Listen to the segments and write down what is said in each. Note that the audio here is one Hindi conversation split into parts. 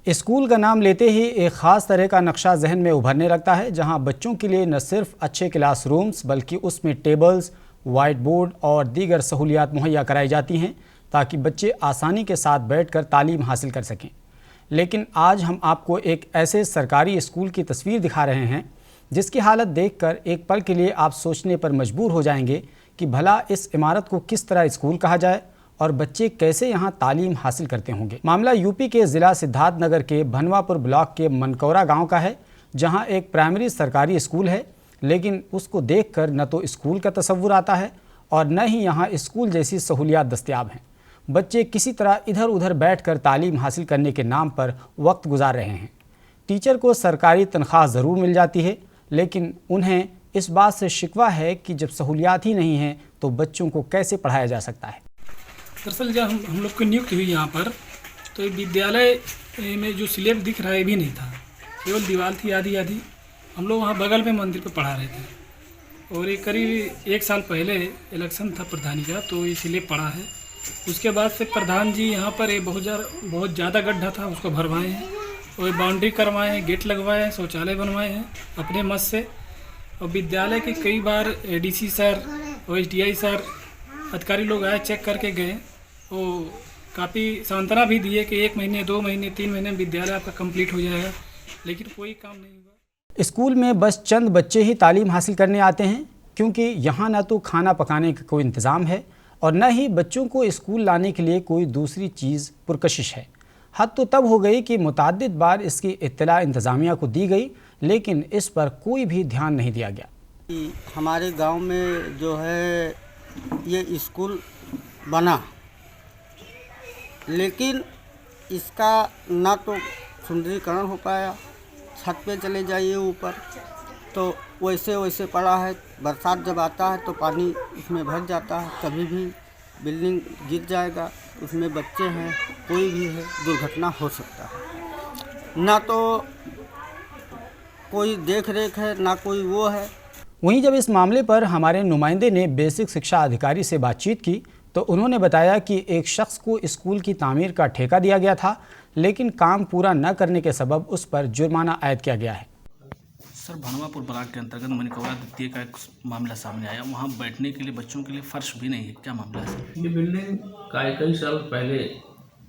स्कूल का नाम लेते ही एक ख़ास तरह का नक्शा जहन में उभरने लगता है, जहां बच्चों के लिए न सिर्फ अच्छे क्लासरूम्स बल्कि उसमें टेबल्स, वाइट बोर्ड और दीगर सहूलियात मुहैया कराई जाती हैं ताकि बच्चे आसानी के साथ बैठकर तालीम हासिल कर सकें। लेकिन आज हम आपको एक ऐसे सरकारी स्कूल की तस्वीर दिखा रहे हैं जिसकी हालत देखकर एक पल के लिए आप सोचने पर मजबूर हो जाएंगे कि भला इस इमारत को किस तरह स्कूल कहा जाए और बच्चे कैसे यहाँ तालीम हासिल करते होंगे। मामला यूपी के ज़िला सिद्धार्थनगर के भनवापुर ब्लॉक के मनकौरा गांव का है, जहां एक प्राइमरी सरकारी स्कूल है, लेकिन उसको देखकर न तो स्कूल का तस्वुर आता है और न ही यहाँ स्कूल जैसी सहूलियात दस्तयाब हैं। बच्चे किसी तरह इधर उधर बैठकर तालीम हासिल करने के नाम पर वक्त गुजार रहे हैं। टीचर को सरकारी तनख्वाह ज़रूर मिल जाती है, लेकिन उन्हें इस बात से शिकवा है कि जब सहूलियात ही नहीं हैं तो बच्चों को कैसे पढ़ाया जा सकता है। दरअसल जब हम लोग की नियुक्ति हुई यहाँ पर, तो विद्यालय में जो स्लेब दिख रहा है भी नहीं था, केवल दीवार थी आधी आधी। हम लोग वहाँ बगल में मंदिर पे पढ़ा रहे थे और ये करीब 1 साल पहले इलेक्शन था प्रधानी का, तो ये स्लेब पड़ा है। उसके बाद से प्रधान जी यहाँ पर बहुत ज़्यादा गड्ढा था, उसको भरवाए हैं और बाउंड्री करवाए हैं, गेट लगवाए हैं, शौचालय बनवाए हैं अपने मत से। और विद्यालय के कई बार ADC सर और SDI सर अधिकारी लोग आए, चेक करके गए। वो काफ़ी सांत्वना भी दिए कि 1 महीने 2 महीने 3 महीने में विद्यालय आपका कंप्लीट हो जाएगा, लेकिन कोई काम नहीं हुआ। स्कूल में बस चंद बच्चे ही तालीम हासिल करने आते हैं, क्योंकि यहाँ न तो खाना पकाने का कोई इंतज़ाम है और न ही बच्चों को स्कूल लाने के लिए कोई दूसरी चीज़ पुरकशिश है। हद तो तब हो गई कि मुतअद्दिद बार इसकी इत्तला इंतज़ामिया को दी गई, लेकिन इस पर कोई भी ध्यान नहीं दिया गया। हमारे गांव में जो है ये स्कूल बना, लेकिन इसका ना तो सुंदरीकरण हो पाया। छत पे चले जाइए ऊपर तो वैसे पड़ा है। बरसात जब आता है तो पानी इसमें भर जाता है, कभी भी बिल्डिंग गिर जाएगा, उसमें बच्चे हैं, कोई भी है, दुर्घटना हो सकता है। ना तो कोई देख रेख है, ना कोई वो है। वहीं जब इस मामले पर हमारे नुमाइंदे ने बेसिक शिक्षा अधिकारी से बातचीत की तो उन्होंने बताया कि एक शख्स को स्कूल की तामीर का ठेका दिया गया था, लेकिन काम पूरा न करने के सबब उस पर जुर्माना आयद किया गया है। सर, भनवापुर ब्लॉक के अंतर्गत मनकौरा द्वितीय का एक मामला सामने आया। वहाँ बैठने के लिए बच्चों के लिए फर्श भी नहीं है, क्या मामला है? ये बिल्डिंग का कई साल पहले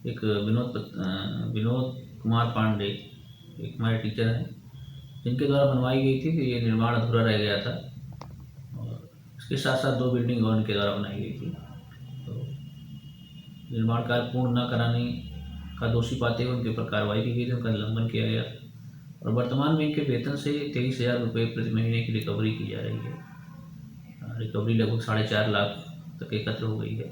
एक विनोद कुमार पांडे, एक हमारे टीचर हैं, जिनके द्वारा बनवाई गई थी। कि ये निर्माण अधूरा रह गया था और इसके साथ साथ 2 बिल्डिंग और उनके द्वारा बनाई गई थी। तो निर्माण कार्य पूर्ण न कराने का दोषी पाते हुए उनके ऊपर कार्रवाई की गई थी, उनका निलंबन किया गया और वर्तमान में इनके वेतन से 23,000 रुपये प्रति महीने की रिकवरी की जा रही है। रिकवरी लगभग 4.5 लाख तक एकत्र हो गई है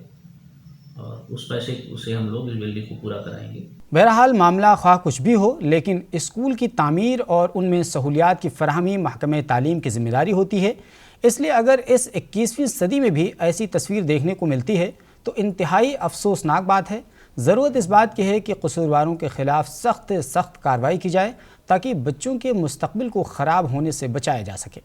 और उस पैसे उसे हम लोग इस बिल्डिंग को पूरा कराएंगे। बहरहाल मामला ख्वाह कुछ भी हो, लेकिन स्कूल की तामीर और उनमें सहूलियात की फराहमी महकमे तालीम की जिम्मेदारी होती है। इसलिए अगर इस 21वीं सदी में भी ऐसी तस्वीर देखने को मिलती है तो इंतहाई अफसोसनाक बात है। ज़रूरत इस बात की है कि कसूरवारों के खिलाफ सख्त से सख्त कार्रवाई की जाए ताकि बच्चों के मुस्तकबिल को ख़राब होने से बचाया जा सके।